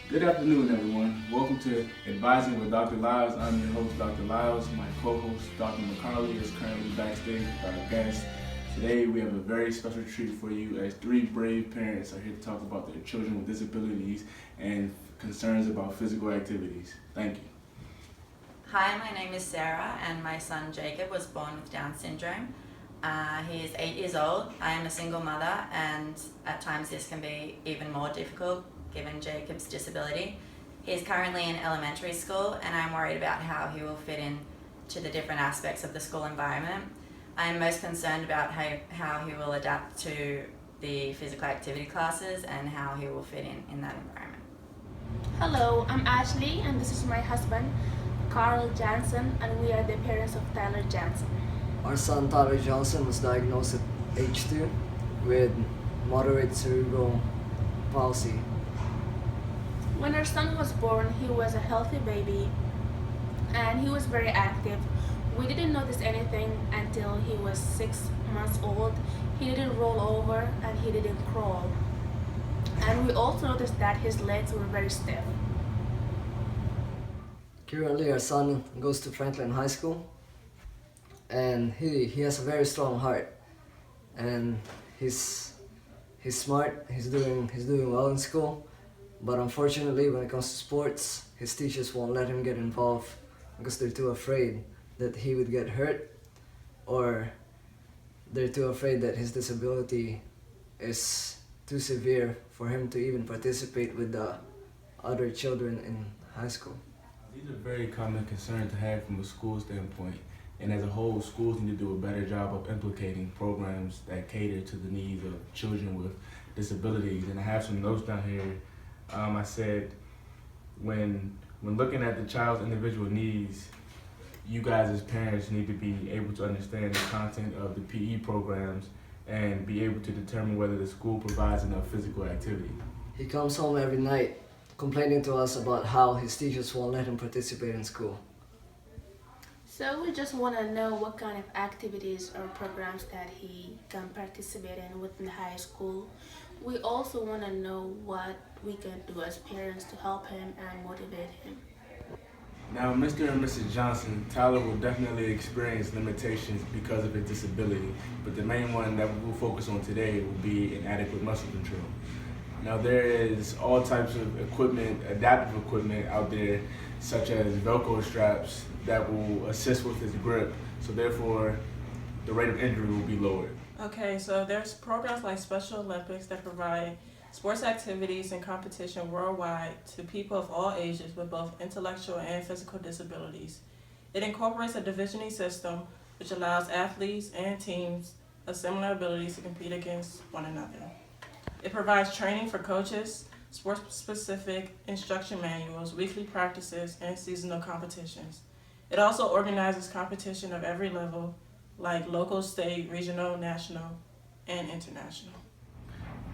Good afternoon, everyone. Welcome to Advising with Dr. Lyles. I'm your host, Dr. Lyles. My co-host, Dr. McCarley, is currently backstage with our guest. Today, we have a very special treat for you as three brave parents are here to talk about their children with disabilities and concerns about physical activities. Thank you. Hi, my name is Sarah, and my son Jacob was born with Down syndrome. He is 8 years old. I am a single mother, and at times this can be even more difficult given Jacob's disability. He is currently in elementary school, and I'm worried about how he will fit in to the different aspects of the school environment. I am most concerned about how he will adapt to the physical activity classes and how he will fit in that environment. Hello, I'm Ashley, and this is my husband, Carl Jansen, and we are the parents of Tyler Jansen. Our son Tyler Johnson was diagnosed at age 2 with moderate cerebral palsy. When our son was born, he was a healthy baby and he was very active. We didn't notice anything until he was 6 months old. He didn't roll over and he didn't crawl. And we also noticed that his legs were very stiff. Currently, our son goes to Franklin High School, and he has a very strong heart, and he's smart. He's doing well in school, but unfortunately, when it comes to sports, his teachers won't let him get involved because they're too afraid that he would get hurt, or they're too afraid that his disability is too severe for him to even participate with the other children in high school. These are very common concerns to have from a school standpoint. And as a whole, schools need to do a better job of implicating programs that cater to the needs of children with disabilities. And I have some notes down here. I said, when looking at the child's individual needs, you guys as parents need to be able to understand the content of the PE programs and be able to determine whether the school provides enough physical activity. He comes home every night complaining to us about how his teachers won't let him participate in school. So we just want to know what kind of activities or programs that he can participate in within the high school. We also want to know what we can do as parents to help him and motivate him. Now, Mr. and Mrs. Johnson, Tyler will definitely experience limitations because of his disability, but the main one that we will focus on today will be inadequate muscle control. Now, there is all types of equipment, adaptive equipment out there, such as Velcro straps that will assist with his grip, so therefore the rate of injury will be lowered. Okay, so there's programs like Special Olympics that provide sports activities and competition worldwide to people of all ages with both intellectual and physical disabilities. It incorporates a divisioning system which allows athletes and teams of similar abilities to compete against one another. It provides training for coaches, sports-specific instruction manuals, weekly practices, and seasonal competitions. It also organizes competition of every level, like local, state, regional, national, and international.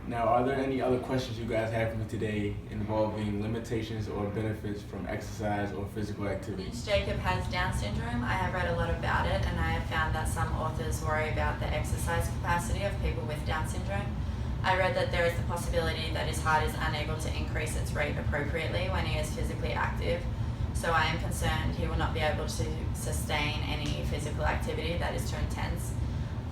Now, are there any other questions you guys have for me today involving limitations or benefits from exercise or physical activity? Since Jacob has Down syndrome, I have read a lot about it, and I have found that some authors worry about the exercise capacity of people with Down syndrome. I read that there is the possibility that his heart is unable to increase its rate appropriately when he is physically active, so I am concerned he will not be able to sustain any physical activity that is too intense.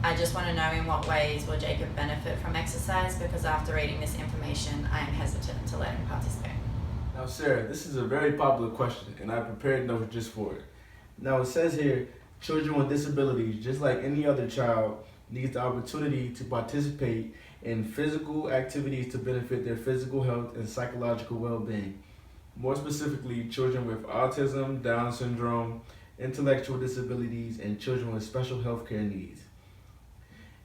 I just want to know in what ways will Jacob benefit from exercise, because after reading this information, I am hesitant to let him participate. Now, Sarah, this is a very popular question, and I prepared notes just for it. Now, it says here, children with disabilities, just like any other child, needs the opportunity to participate in physical activities to benefit their physical health and psychological well-being. More specifically, children with autism, Down syndrome, intellectual disabilities, and children with special health care needs.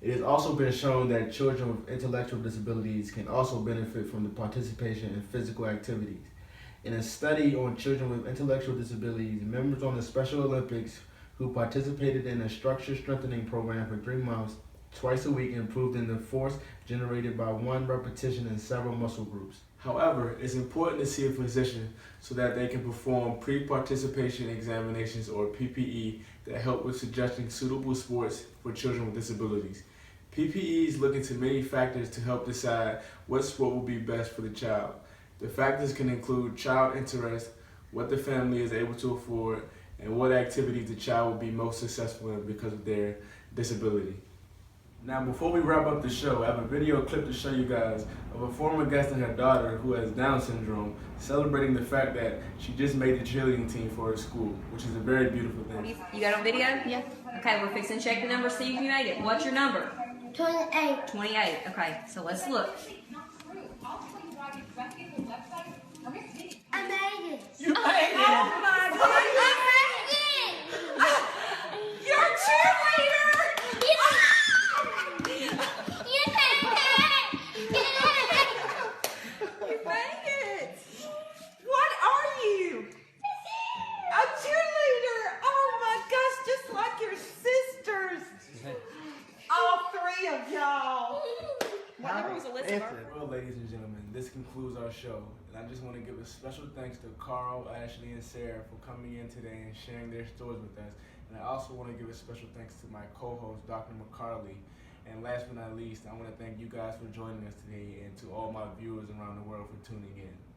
It has also been shown that children with intellectual disabilities can also benefit from the participation in physical activities. In a study on children with intellectual disabilities, members on the Special Olympics who participated in a structure strengthening program for 3 months, twice a week, improved in the force generated by one repetition in several muscle groups. However, it's important to see a physician so that they can perform pre-participation examinations, or PPE, that help with suggesting suitable sports for children with disabilities. PPEs look into many factors to help decide what sport will be best for the child. The factors can include child interest, what the family is able to afford, and what activities the child will be most successful in because of their disability. Now, before we wrap up the show, I have a video clip to show you guys of a former guest and her daughter who has Down syndrome celebrating the fact that she just made the cheerleading team for her school, which is a very beautiful thing. You got on video? Yeah. Okay, we're fixing to check the number, see if you made it. What's your number? 28. 28. Okay, so let's look. I made it. You made it. Oh my I God! made it. You're a cheerleader! You made it! What are you? A cheerleader! Oh my gosh, just like your sisters! All three of y'all! What number was Elizabeth? Well, ladies and gentlemen, this concludes our show. And I just want to give a special thanks to Carl, Ashley, and Sarah for coming in today and sharing their stories with us. And I also want to give a special thanks to my co-host, Dr. McCarley. And last but not least, I want to thank you guys for joining us today and to all my viewers around the world for tuning in.